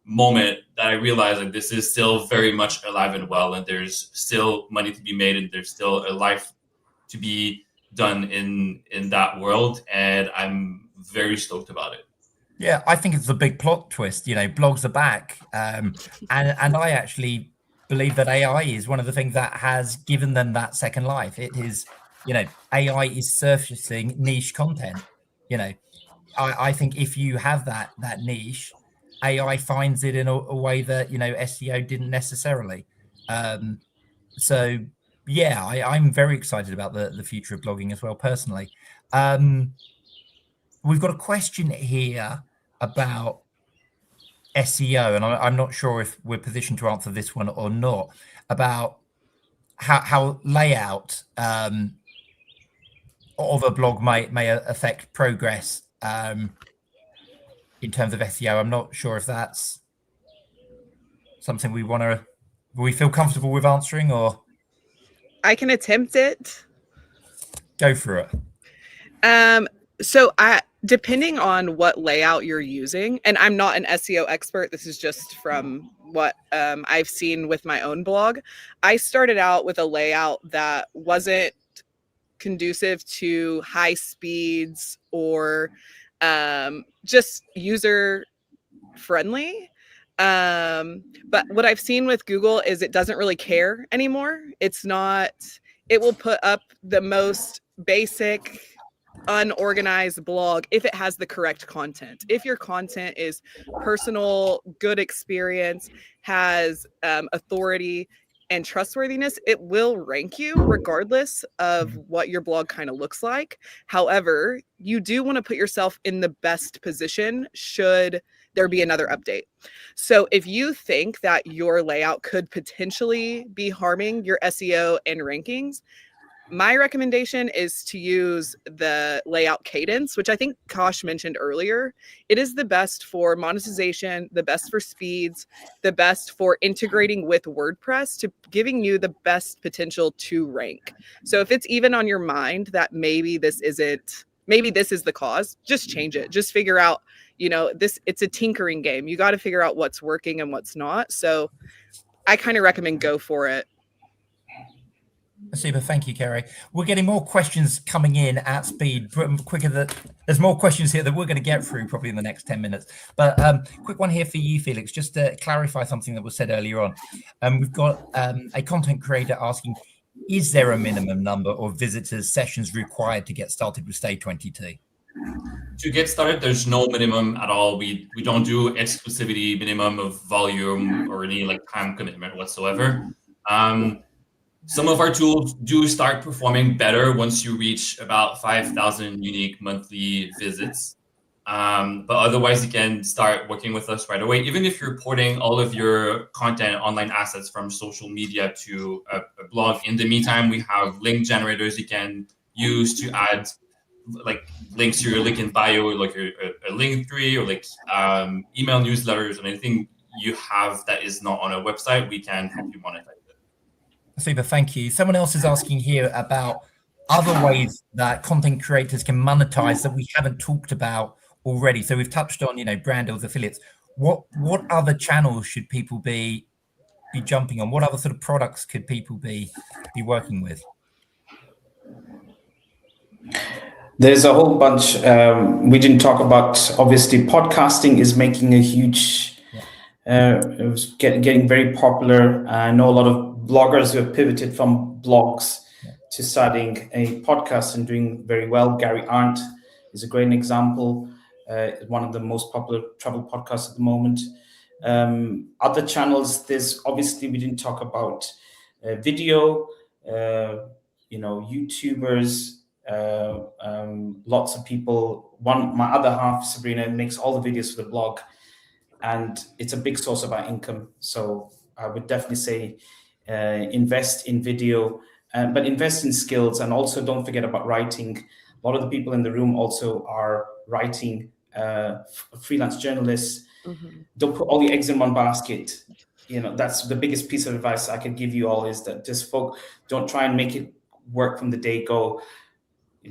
moment that I realized like this is still very much alive and well, and there's still money to be made and there's still a life to be done in that world. And I'm very stoked about it. Yeah, I think it's a big plot twist. Blogs are back, and I actually believe that AI is one of the things that has given them that second life. It is, AI is surfacing niche content. I think if you have that niche, AI finds it in a way that SEO didn't necessarily. So yeah, I'm very excited about the future of blogging as well, personally. We've got a question here about SEO, and I'm not sure if we're positioned to answer this one or not, about how layout of a blog may affect progress in terms of SEO. I'm not sure if that's something we feel comfortable with answering, or I can attempt it. Go for it. So depending on what layout you're using, and I'm not an SEO expert, this is just from what I've seen with my own blog. I started out with a layout that wasn't conducive to high speeds or just user friendly. But what I've seen with Google is it doesn't really care anymore. It will put up the most basic unorganized blog if it has the correct content. If your content is personal, good experience, has authority and trustworthiness, it will rank you regardless of what your blog kind of looks like. However, you do want to put yourself in the best position should there be another update. So if you think that your layout could potentially be harming your SEO and rankings, my recommendation is to use the layout cadence, which I think Kosh mentioned earlier. It is the best for monetization, the best for speeds, the best for integrating with WordPress to giving you the best potential to rank. So if it's even on your mind that maybe this is the cause, just change it. Just figure out, it's a tinkering game. You got to figure out what's working and what's not. So I kind of recommend go for it. Super, thank you, Kerry. We're getting more questions coming in at speed, quicker than there's more questions here that we're going to get through probably in the next 10 minutes. But quick one here for you, Felix, just to clarify something that was said earlier on. We've got a content creator asking, is there a minimum number of visitors sessions required to get started with Stay22? To get started, there's no minimum at all. We don't do exclusivity minimum of volume or any like time commitment whatsoever. Some of our tools do start performing better once you reach about 5,000 unique monthly visits. But otherwise, you can start working with us right away. Even if you're porting all of your content, online assets from social media to a blog. In the meantime, we have link generators you can use to add like links to your link in bio, or like a link tree, or like email newsletters, and anything you have that is not on a website, we can help you monetize. Super, thank you. Someone else is asking here about other ways that content creators can monetize that we haven't talked about already. So we've touched on, brand deals, affiliates. What other channels should people be jumping on? What other sort of products could people be working with? There's a whole bunch. We didn't talk about, obviously, podcasting is making a huge, it was getting very popular. I know a lot of bloggers who have pivoted from blogs to starting a podcast and doing very well. Gary Arndt is a great example, one of the most popular travel podcasts at the moment. Other channels, there's obviously, we didn't talk about video, YouTubers, lots of people. My other half, Sabrina, makes all the videos for the blog, and it's a big source of our income. So I would definitely say invest in video, but invest in skills, and also don't forget about writing. A lot of the people in the room also are writing, freelance journalists. Mm-hmm. Don't put all your eggs in one basket. That's the biggest piece of advice I could give you all, is that just don't try and make it work from the day go.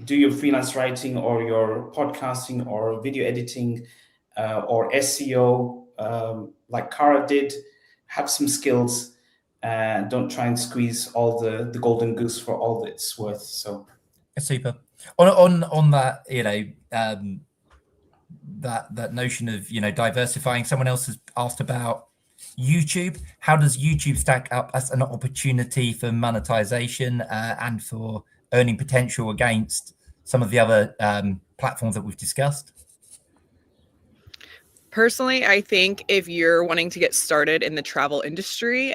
Do your freelance writing or your podcasting or video editing or SEO like Cara did. Have some skills. Don't try and squeeze all the golden goose for all that it's worth. So super. On that, that notion of diversifying. Someone else has asked about YouTube. How does YouTube stack up as an opportunity for monetization and for earning potential against some of the other platforms that we've discussed? Personally, I think if you're wanting to get started in the travel industry,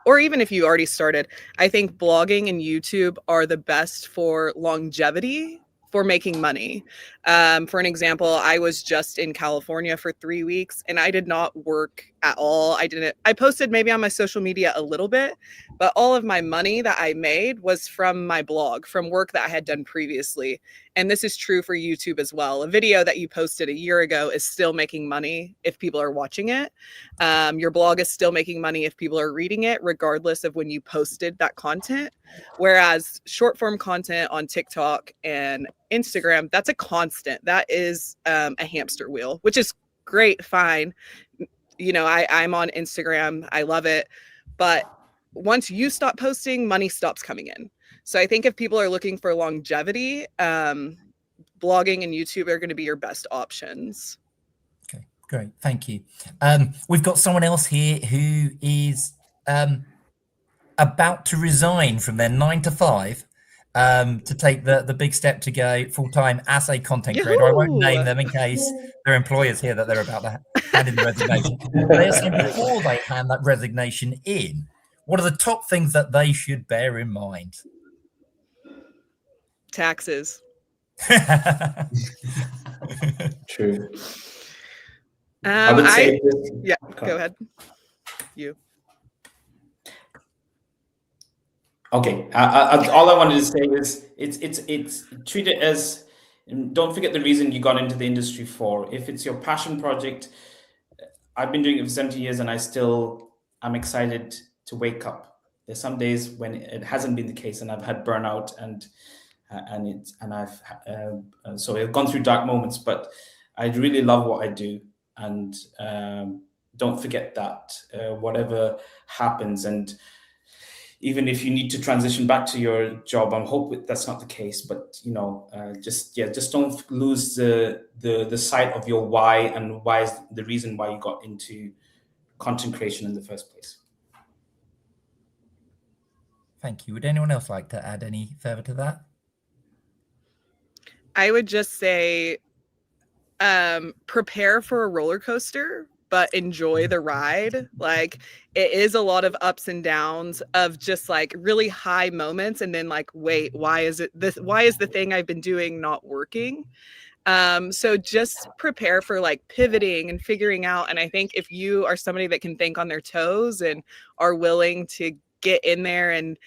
or even if you already started, I think blogging and YouTube are the best for longevity, for making money. For an example, I was just in California for 3 weeks and I did not work at all. I posted maybe on my social media a little bit, but all of my money that I made was from my blog, from work that I had done previously. And this is true for YouTube as well. A video that you posted a year ago is still making money if people are watching it. Your blog is still making money if people are reading it, regardless of when you posted that content. Whereas short form content on TikTok and Instagram, that's a constant. That is a hamster wheel, which is great, fine. I'm on Instagram. I love it. But once you stop posting, money stops coming in. So I think if people are looking for longevity, blogging and YouTube are going to be your best options. Okay, great. Thank you. We've got someone else here who is about to resign from their 9 to 5 to take the big step to go full-time as a content creator. Yahoo! I won't name them in case their employers hear that they're about to hand in the resignation. They're saying before they hand that resignation in, what are the top things that they should bear in mind? Taxes. True. I would say go ahead. You. Okay. All I wanted to say is it's treat it as, don't forget the reason you got into the industry for. If it's your passion project, I've been doing it for 70 years and I'm excited to wake up. There's some days when it hasn't been the case and I've had burnout so I've gone through dark moments, but I really love what I do, and don't forget that whatever happens, and even if you need to transition back to your job, I'm hoping that's not the case. But just don't lose the sight of your why, and why is the reason why you got into content creation in the first place. Thank you. Would anyone else like to add any further to that? I would just say, prepare for a roller coaster, but enjoy the ride. Like, it is a lot of ups and downs of just like really high moments, and then like, wait, why is the thing I've been doing not working? So just prepare for like pivoting and figuring out. And I think if you are somebody that can think on their toes and are willing to get in there, and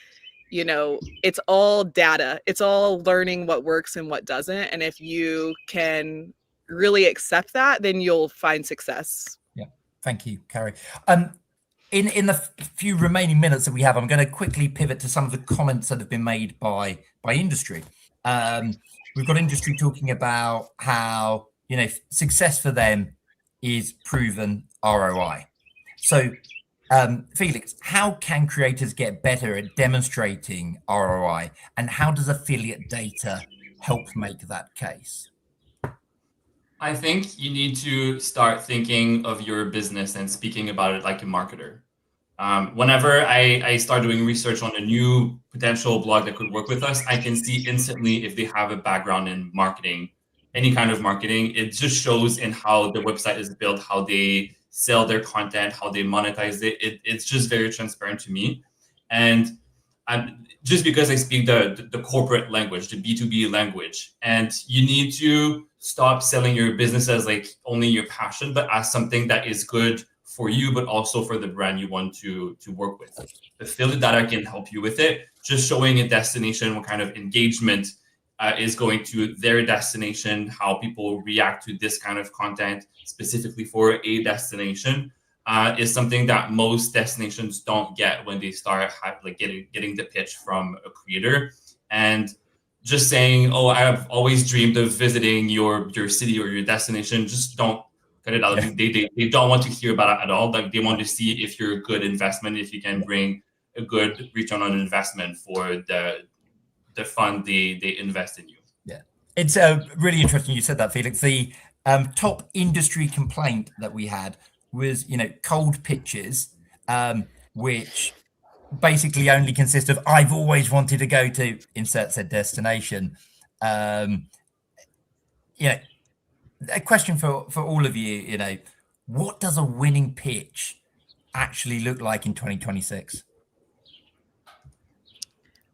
it's all data, it's all learning what works and what doesn't. And if you can really accept that, then you'll find success. Yeah. Thank you, Carrie. In the few remaining minutes that we have, I'm going to quickly pivot to some of the comments that have been made by industry. We've got industry talking about how, success for them is proven ROI. So, Felix, how can creators get better at demonstrating ROI, and how does affiliate data help make that case? I think you need to start thinking of your business and speaking about it like a marketer. Whenever I start doing research on a new potential blog that could work with us, I can see instantly if they have a background in marketing, any kind of marketing. It just shows in how their website is built, how they sell their content, how they monetize it. It's just very transparent to me. And just because I speak the corporate language, the B2B language, and you need to stop selling your business as like only your passion, but as something that is good for you, but also for the brand you want to work with. Affiliate data can help you with it. Just showing a destination, what kind of engagement is going to their destination, how people react to this kind of content specifically for a destination, is something that most destinations don't get when they start getting the pitch from a creator. And just saying, oh, I've always dreamed of visiting your city or your destination, just don't cut it out. Yeah. They don't want to hear about it at all. Like, they want to see if you're a good investment, if you can bring a good return on investment for the fund they invest in you. Yeah, it's really interesting you said that, Felix. The top industry complaint that we had was, cold pitches, which basically only consist of, I've always wanted to go to insert said destination. A question for all of you, what does a winning pitch actually look like in 2026?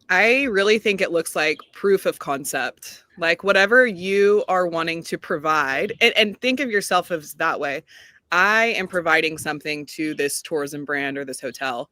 I really think it looks like proof of concept, like whatever you are wanting to provide, and think of yourself as that way. I am providing something to this tourism brand or this hotel.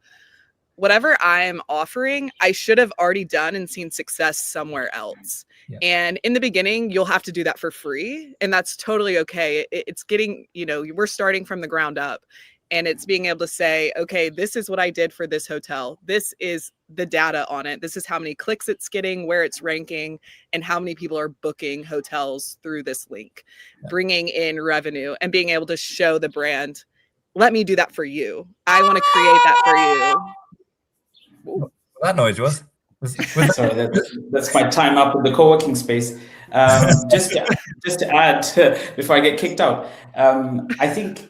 Whatever I'm offering, I should have already done and seen success somewhere else. Yeah. And in the beginning, you'll have to do that for free. And that's totally okay. It's getting, we're starting from the ground up, and it's being able to say, okay, this is what I did for this hotel. This is the data on it. This is how many clicks it's getting, where it's ranking, and how many people are booking hotels through this link, bringing in revenue, and being able to show the brand, let me do that for you. I want to create that for you. Ooh. That noise was sorry, that's my time up in the co-working space. Just to add before I get kicked out, I think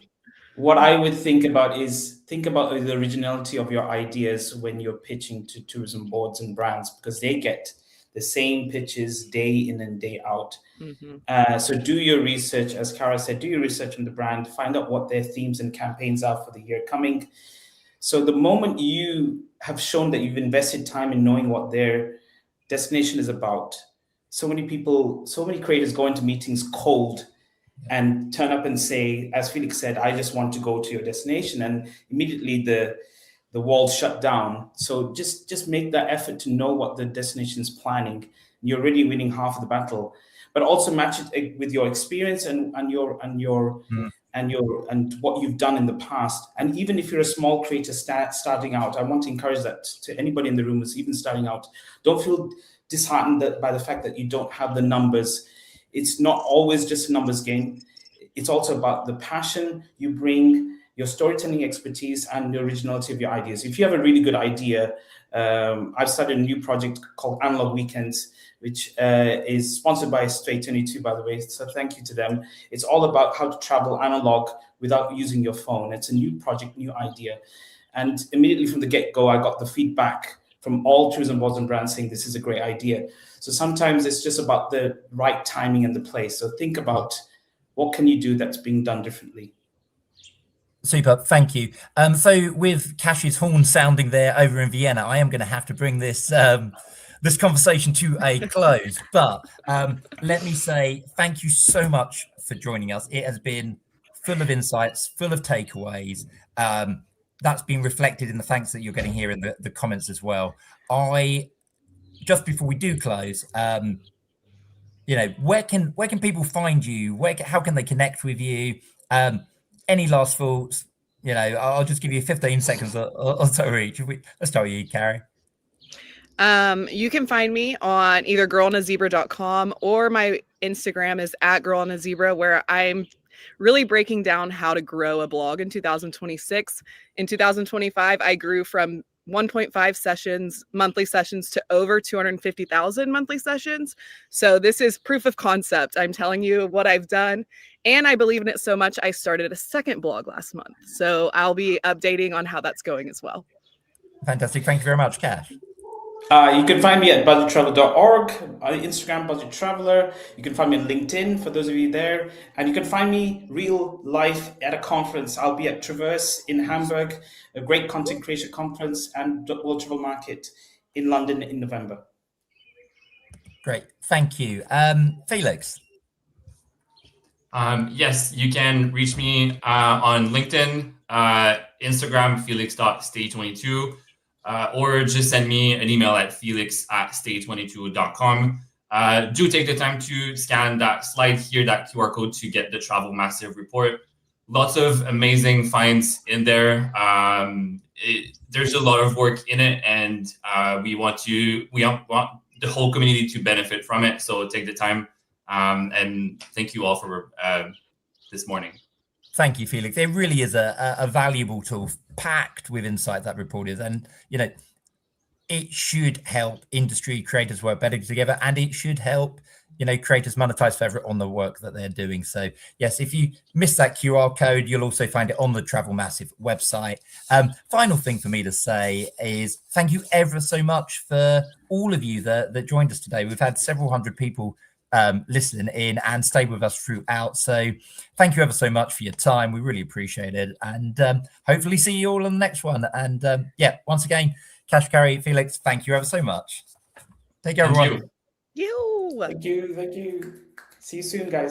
what I would think about the originality of your ideas when you're pitching to tourism boards and brands, because they get the same pitches day in and day out. Mm-hmm. So do your research, as Kara said, do your research on the brand, find out what their themes and campaigns are for the year coming. So the moment you have shown that you've invested time in knowing what their destination is about, so many creators go into meetings cold and turn up and say, as Felix said, I just want to go to your destination, and immediately the walls shut down. So just make that effort to know what the destination is planning. You're already winning half of the battle, but also match it with your experience and what you've done in the past. And even if you're a small creator starting out, I want to encourage that to anybody in the room who's even starting out. Don't feel disheartened by the fact that you don't have the numbers. It's not always just a numbers game. it's also about the passion you bring, your storytelling expertise, and the originality of your ideas. If you have a really good idea, I've started a new project called Analog Weekends, which is sponsored by Stay22, by the way. So thank you to them. It's all about how to travel analog without using your phone. It's a new project, new idea. And immediately from the get-go, I got the feedback from all tourism boards and brands saying this is a great idea. So sometimes it's just about the right timing and the place. So think about what can you do that's being done differently. Super, thank you. So with Cash's horn sounding there over in Vienna, I am going to have to bring this this conversation to a close. But let me say thank you so much for joining us. It has been full of insights, full of takeaways. That's been reflected in the thanks that you're getting here in the comments as well. Just before we do close, you know, where can people find you? How can they connect with you? Any last thoughts? You know, I'll just give you 15 seconds or so each. Let's start with you, Carrie. You can find me on either girlonazebra.com or my Instagram is @girlonazebra, where I'm really breaking down how to grow a blog in 2026. In 2025, I grew from 1.5 monthly sessions to over 250,000 monthly sessions. So this is proof of concept. I'm telling you what I've done, and I believe in it so much I started a second blog last month. So I'll be updating on how that's going as well. Fantastic. Thank you very much, Cash. You can find me at budgettraveler.org, Instagram Budget Traveler. You can find me on LinkedIn for those of you there, and you can find me real life at a conference. I'll be at Traverse in Hamburg, a great content creation conference, and World Travel Market in London in November. Great, thank you, Felix. Yes, you can reach me on LinkedIn, Instagram, felix.stay22. Or just send me an email at felix@stay22.com. Do take the time to scan that slide here, that QR code, to get the Travel Massive report. Lots of amazing finds in there. There's a lot of work in it, and we want the whole community to benefit from it. So take the time, and thank you all for this morning. Thank you, Felix. It really is a valuable tool, packed with insight, that report is. And, you know, it should help industry creators work better together, and it should help, you know, creators monetize further on the work that they're doing. So, yes, if you missed that QR code, you'll also find it on the Travel Massive website. Final thing for me to say is thank you ever so much for all of you that joined us today. We've had several hundred people listening in and stay with us throughout. So thank you ever so much for your time. We really appreciate it, and hopefully see you all on the next one. And yeah, once again, Cash, Carrie, Felix, thank you ever so much. Take care, everyone. You. Thank you. See you soon, guys.